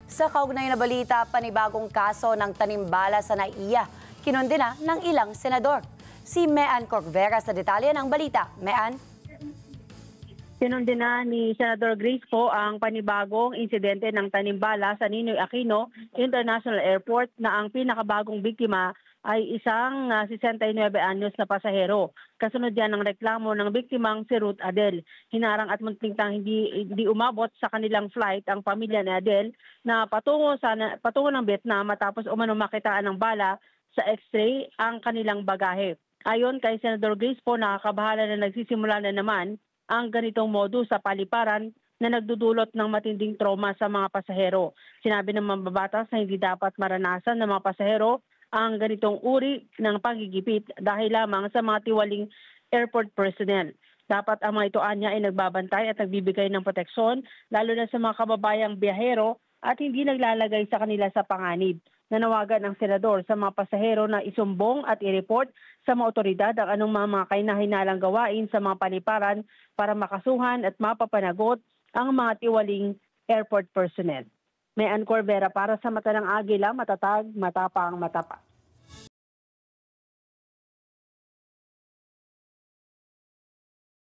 Sa kaugnay na balita, panibagong kaso ng tanimbala sa NAIA, kinundena ng ilang senador. Si Mean Corvera sa detalye ng balita. Mean? Kinundena ni Senador Grace po ang panibagong insidente ng tanimbala sa Ninoy Aquino International Airport na ang pinakabagong biktima ay isang 69 anyos na pasahero. Kasunod yan ng reklamo ng biktimang si Ruth Adel. Hinarang at munting hindi umabot sa kanilang flight ang pamilya ni Adel na patungo ng Vietnam matapos umano makitaan ng bala sa X-ray ang kanilang bagahe. Ayon kay Senador Grace po, nakakabahala na nagsisimula na naman ang ganitong modus sa paliparan na nagdudulot ng matinding trauma sa mga pasahero. Sinabi ng mambabatas na hindi dapat maranasan ng mga pasahero ang ganitong uri ng pagigipit dahil lamang sa mga tiwaling airport personnel. Dapat ang mga ito anya ay nagbabantay at nagbibigay ng proteksyon lalo na sa mga kababayang biyahero at hindi naglalagay sa kanila sa panganib. Nanawagan ang senador sa mga pasahero na isumbong at i-report sa mga otoridad ang anong mga kahinahinalang gawain sa mga paliparan para makasuhan at mapapanagot ang mga tiwaling airport personnel. Mean Corvera para sa Mata ng Agila, matatag, matapang, matapat.